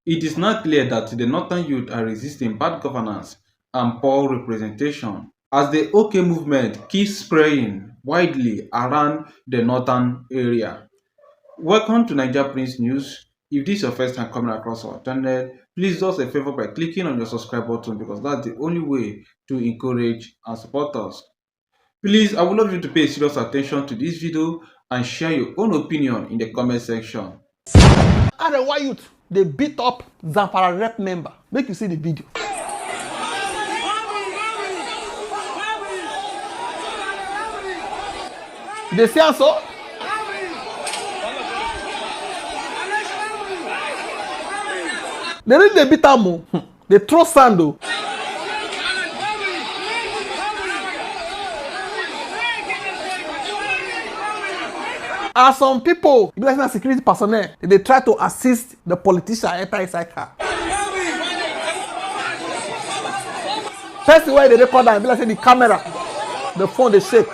It is now clear that the northern youth are resisting bad governance and poor representation as the OK movement keeps spreading widely around the northern area. Welcome to NAIJA Prince News. If this is your first time coming across our channel, please do us a favor by clicking on your subscribe button because that's the only way to encourage and support us. Please, I would love you to pay serious attention to this video and share your own opinion in the comment section. Arewa youth, they beat up Zamfara rep member. Make you see the video. They say so. They really beat am. They throw sand though. As some people, like security personnel, they try to assist the politician enter inside car. First way they record and be like say the camera, the phone they shake.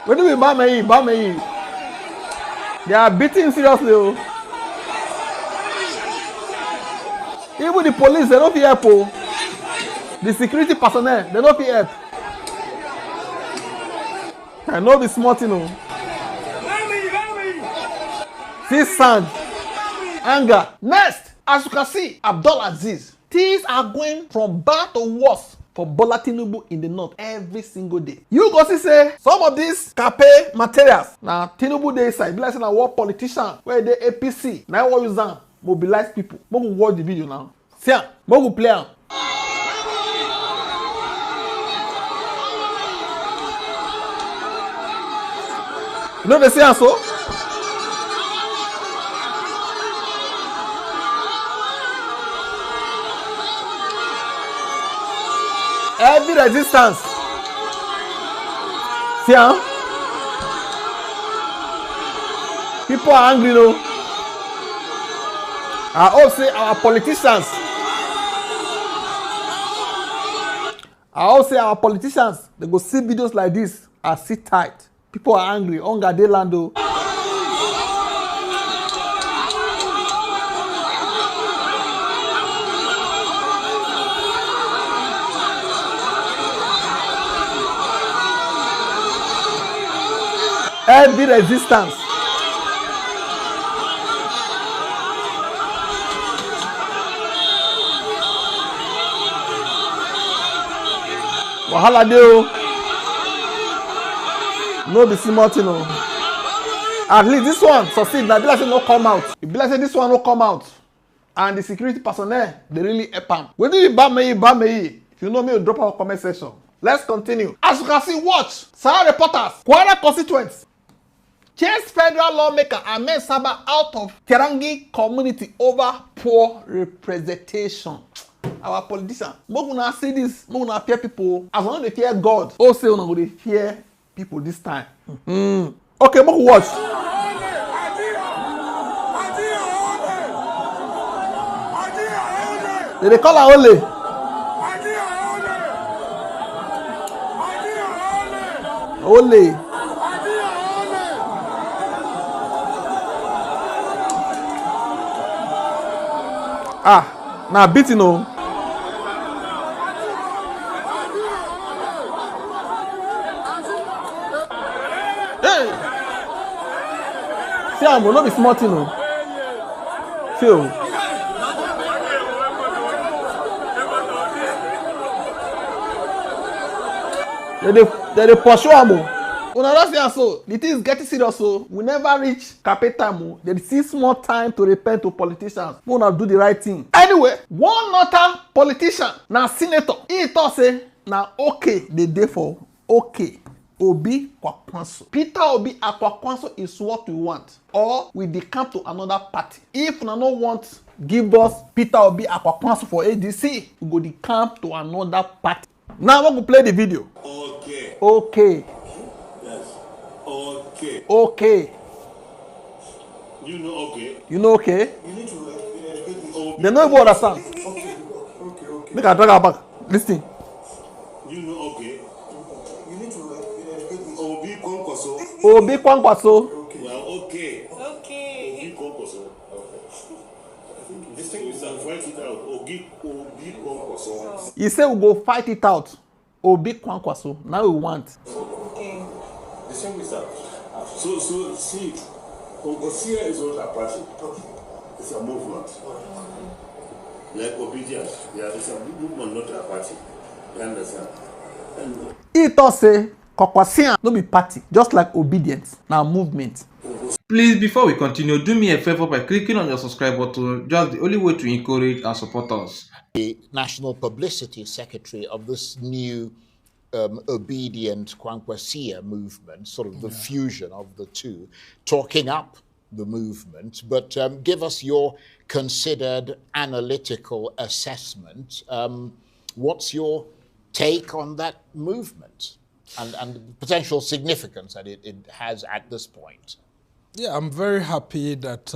When do we Bame? They are beating seriously. Oh. Even the police, they don't feel help. Oh. The security personnel, they don't feel help. I know be smart, you know. See sand, anger. Next, as you can see, Abdul Aziz. Things are going from bad to worse for Bola Tinubu in the north every single day. You go see say some of these campaign materials. Now Tinubu dey side, be like say na war politician where they APC. Now what use am mobilize people. Mo go watch the video now. See am, mo go play am. You know they say am so? Every resistance. See huh? People are angry though. I hope say our politicians, they go see videos like this and sit tight. People are angry. Hunger dey land though. Every resistance. Wahala dey o. No be small thing o. At least this one succeed. Na be like say no come out. E be like say this one no come out. And the security personnel, they really help am. Wetin you Bame? If you know me, you drop our comment section. Let's continue. As you can see, watch. Sahara reporters, Kwara constituents. Chase federal lawmaker Ahmed Saba out of Terangi community over poor representation. Our politicians, make una see this, make una fear people. As long as they fear God, oh say una go dey fear people this time. Okay, make we watch. They call her Ole. Ole. Now beating o. Hey. See am go no be small thing o. See o. They dey pursue am o. Una don see am so, the thing is getting serious so. We never reach campaign time o. There is still small time to repent to politicians. We una do the right thing. Anyway, one other politician, na senator, he talk say na okay dey dey for okay. Obi Kwakwanso. Peter Obi Kwakwanso is what we want. Or we decamp to another party. If una no want give us Peter Obi Kwakwanso for ADC, we go decamp to another party. Now I'm going to play the video. Okay. Yes. Okay. Okay. You know okay. You know okay? You need to educate me. They don't even understand. Okay. Make I drag her back. Listen. You know okay. You need to educate Kwankwaso. Obi Kwankwaso. Well, okay. Okay. Obi Kwankwaso. This thing is write it out. Obi Kwankwaso. He said we go fight it out. Obi Kwankwaso. Now we want. Okay. The same is that. So see, Kwankwasia is not a party. It's a movement. Like Obidients. Yeah, it's a movement, not a party. You understand? And He thought say Kwankwasia no be party, just like Obidients. Now movement. Please, before we continue, do me a favor by clicking on your subscribe button. Just the only way to encourage and support us. The National Publicity Secretary of this new Obedient Kwankwasia movement, sort of the fusion of the two, talking up the movement. But give us your considered analytical assessment. What's your take on that movement and the potential significance that it has at this point? Yeah, I'm very happy that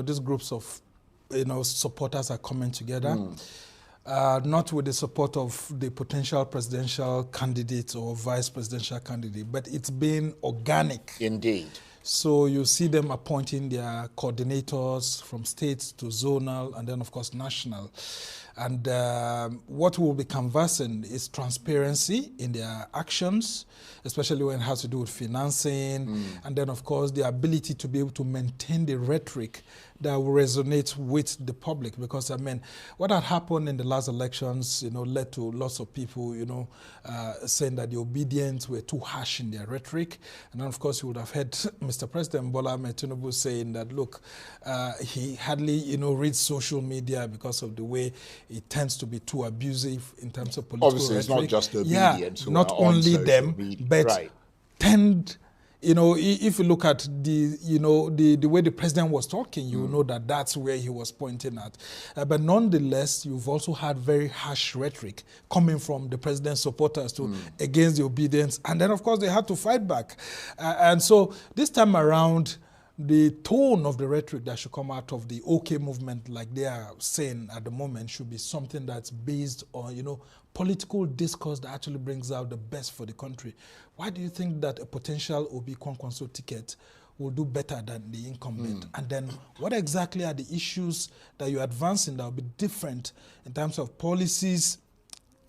these groups of supporters are coming together, not with the support of the potential presidential candidate or vice presidential candidate, but it's been organic. Indeed. So you see them appointing their coordinators from states to zonal and then, of course, national. And what we'll be canvassing is transparency in their actions, especially when it has to do with financing, and then, of course, the ability to be able to maintain the rhetoric that will resonate with the public. Because, I mean, what had happened in the last elections, led to lots of people, saying that the Obidients were too harsh in their rhetoric. And then, of course, you would have heard Mr. President Bola Ahmed Tinubu saying that, look, he hardly, reads social media because of the way it tends to be too abusive in terms of political Obviously, rhetoric. it's not just the Obidients who not are on only social them, media. but Right. tend, if you look at the way the president was talking, you know that that's where he was pointing at. But nonetheless, you've also had very harsh rhetoric coming from the president's supporters against the Obedients. And then, of course, they had to fight back. And so this time around, the tone of the rhetoric that should come out of the OK movement, like they are saying at the moment, should be something that's based on, political discourse that actually brings out the best for the country. Why do you think that a potential Obi Kwankwaso ticket will do better than the incumbent? And then what exactly are the issues that you're advancing that will be different in terms of policies,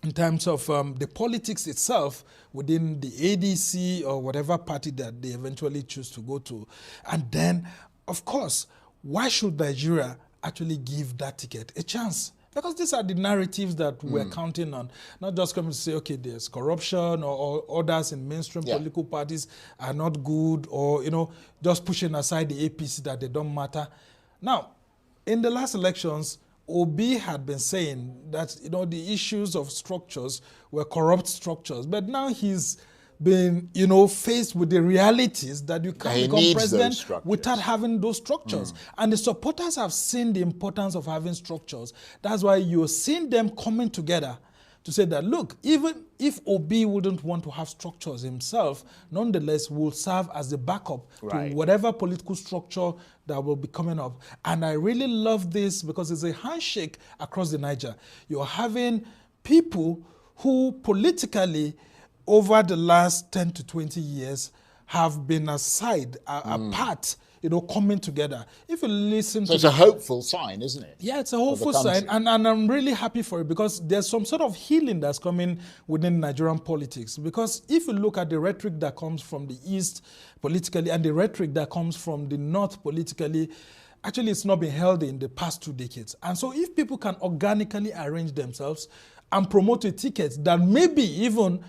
in terms of the politics itself within the ADC or whatever party that they eventually choose to go to? And then, of course, why should Nigeria actually give that ticket a chance? Because these are the narratives that we're counting on. Not just coming to say, okay, there's corruption or others in mainstream political parties are not good, or, just pushing aside the APC that they don't matter. Now, in the last elections, Obi had been saying that, the issues of structures were corrupt structures. But now he's been, faced with the realities that you can't become president without having those structures. And the supporters have seen the importance of having structures. That's why you're seeing them coming together to say that, look, even if Obi wouldn't want to have structures himself, nonetheless will serve as the backup to whatever political structure that will be coming up. And I really love this because it's a handshake across the Niger. You're having people who politically, over the last 10 to 20 years, have been apart, coming together. If you listen to... it's a hopeful sign, isn't it? Yeah, it's a hopeful sign, and I'm really happy for it because there's some sort of healing that's coming within Nigerian politics. Because if you look at the rhetoric that comes from the East politically and the rhetoric that comes from the North politically, actually it's not been healthy in the past 2 decades. And so if people can organically arrange themselves and promote a ticket that maybe even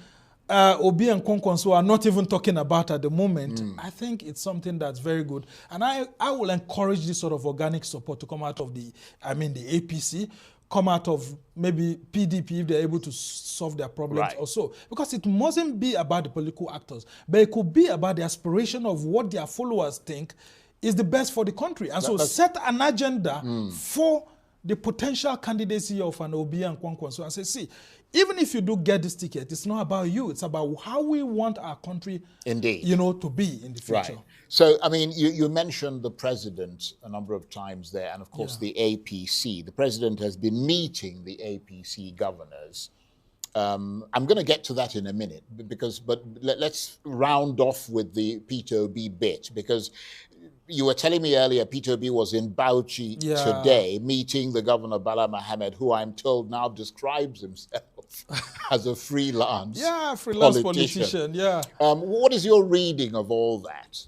Obi and Kwankwaso are not even talking about at the moment, I think it's something that's very good. And I will encourage this sort of organic support to come out of the APC, come out of maybe PDP if they're able to solve their problems or so. Because it mustn't be about the political actors, but it could be about the aspiration of what their followers think is the best for the country. And so set an agenda for the potential candidacy of an Obi and Kwankwaso and say, see, even if you do get this ticket, it's not about you. It's about how we want our country, Indeed, to be in the future. Right. So, I mean, you mentioned the president a number of times there, and of course the APC. The president has been meeting the APC governors I'm going to get to that in a minute, but let's round off with the Peter Obi bit, because you were telling me earlier Peter Obi was in Bauchi today meeting the governor Bala Mohammed, who I'm told now describes himself as a freelance politician. What is your reading of all that?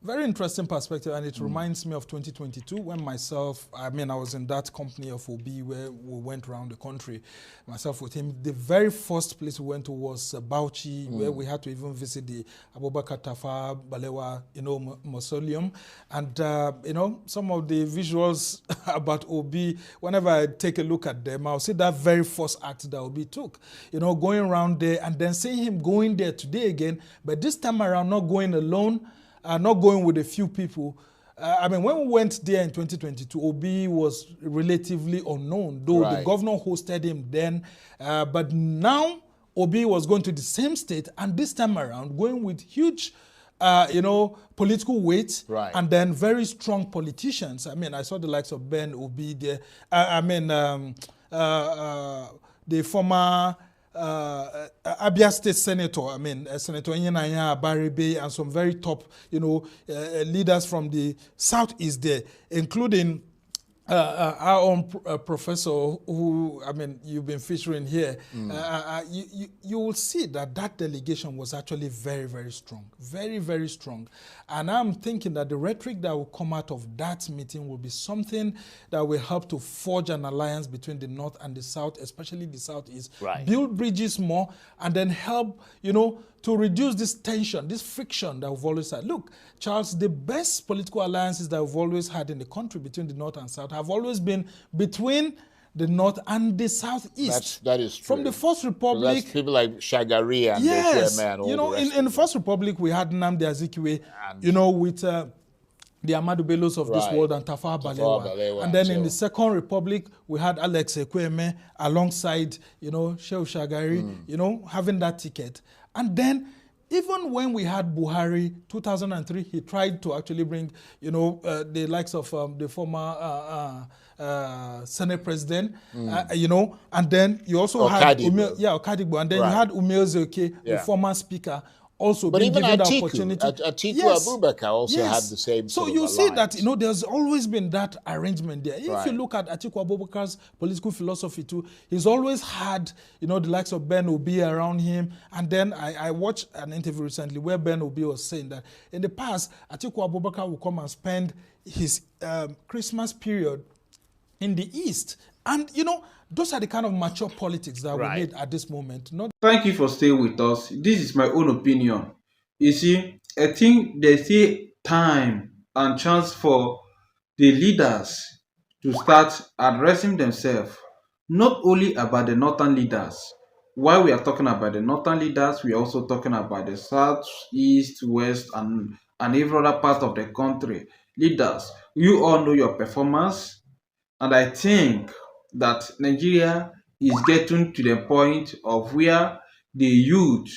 Very interesting perspective, and it reminds me of 2022 when I was in that company of Obi where we went around the country, myself with him. The very first place we went to was Bauchi, where we had to even visit the Abubakar Tafawa Balewa, mausoleum. And, some of the visuals about Obi, whenever I take a look at them, I'll see that very first act that Obi took, going around there, and then seeing him going there today again, but this time around not going alone, not going with a few people. When we went there in 2022, Obi was relatively unknown, though the governor hosted him then. But now, Obi was going to the same state, and this time around, going with huge, political weight, and then very strong politicians. I saw the likes of Ben Obi there. The former Abia State Senator, Senator Nyenanya Baribe, and some very top, leaders from the Southeast there, including our own professor who, you've been featuring here. You will see that delegation was actually very, very strong. Very, very strong. And I'm thinking that the rhetoric that will come out of that meeting will be something that will help to forge an alliance between the North and the South, especially the Southeast. Build bridges more, and then help, to reduce this tension, this friction that we've always had. Look, Charles, the best political alliances that we've always had in the country between the North and South have always been between the North and the Southeast. That is true. From the First Republic. That's people like Shagari and in the First Republic, we had Nnamdi Azikiwe, with the Ahmadu Bellos of this world and Tafawa Balewa. And then in the Second Republic, we had Alex Ekweme alongside, Shehu Shagari, having that ticket. And then, even when we had Buhari, 2003, he tried to actually bring, the likes of the former Senate president, and then you also had Okadigbo, and then you had Umeo Zoke, the former speaker, also but being even given Atiku, the opportunity. Atiku Abubakar also had the same So sort of you see alliance. that, there's always been that arrangement there. If you look at Atiku Abubakar's political philosophy too, he's always had, the likes of Ben Obi around him. And then I watched an interview recently where Ben Obi was saying that in the past, Atiku Abubakar would come and spend his Christmas period in the East. And, those are the kind of mature politics that we need at this moment. Thank you for staying with us. This is my own opinion. You see, I think there's still time and chance for the leaders to start addressing themselves, not only about the northern leaders. While we are talking about the northern leaders, we are also talking about the south, east, west, and every other part of the country. Leaders, you all know your performance, and I think that Nigeria is getting to the point of where the youth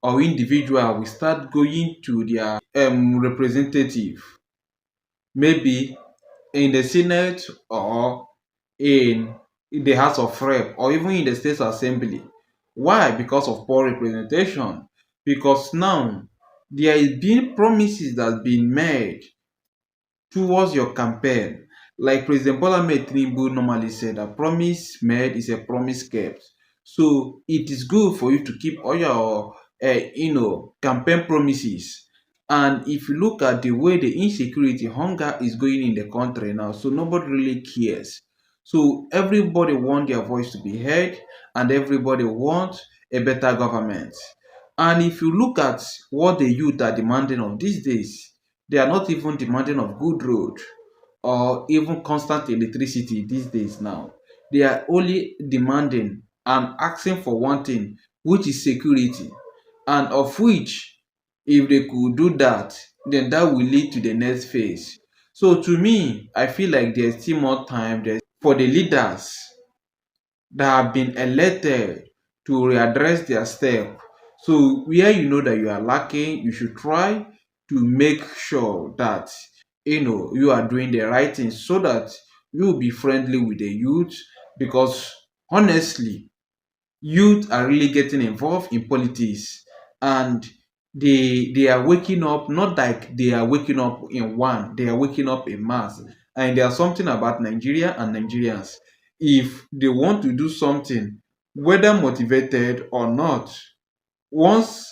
or individual will start going to their representative, maybe in the Senate or in the House of Rep or even in the State Assembly. Why? Because of poor representation. Because now there is been promises that have been made towards your campaign. Like President Bola Ahmed Tinubu normally said, a promise made is a promise kept. So it is good for you to keep all your, campaign promises. And if you look at the way the insecurity, hunger is going in the country now, so nobody really cares. So everybody wants their voice to be heard, and everybody wants a better government. And if you look at what the youth are demanding of these days, they are not even demanding of good road or even constant electricity these days now. They are only demanding and asking for one thing, which is security. And of which, if they could do that, then that will lead to the next phase. So to me, I feel like there's still more time there for the leaders that have been elected to readdress their step. So where you know that you are lacking, you should try to make sure that you are doing the right thing so that you will be friendly with the youth. Because honestly, youth are really getting involved in politics, and they are waking up, not like they are waking up in one, they are waking up in mass. And there's something about Nigeria and Nigerians. If they want to do something, whether motivated or not, once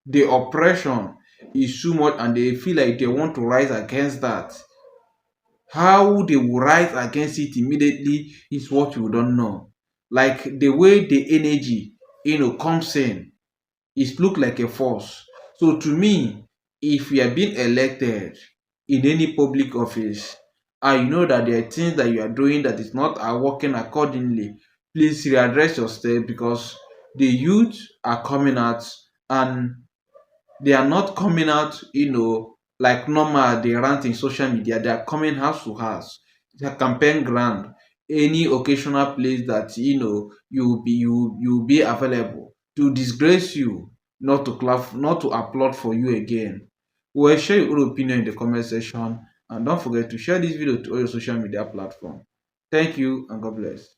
the oppression is too much and they feel like they want to rise against that, how they will rise against it immediately is what you don't know. Like the way the energy, comes in, it look like a force. So to me, if you are being elected in any public office and you know that there are things that you are doing that is not are working accordingly, please readdress your step, because the youth are coming out, and they are not coming out, like normal, they rant in social media. They are coming house to house. It's a campaign ground. Any occasional place that you'll be available to disgrace you, not to clap, not to applaud for you again. Well, share your own opinion in the comment section, and don't forget to share this video to all your social media platform. Thank you and God bless.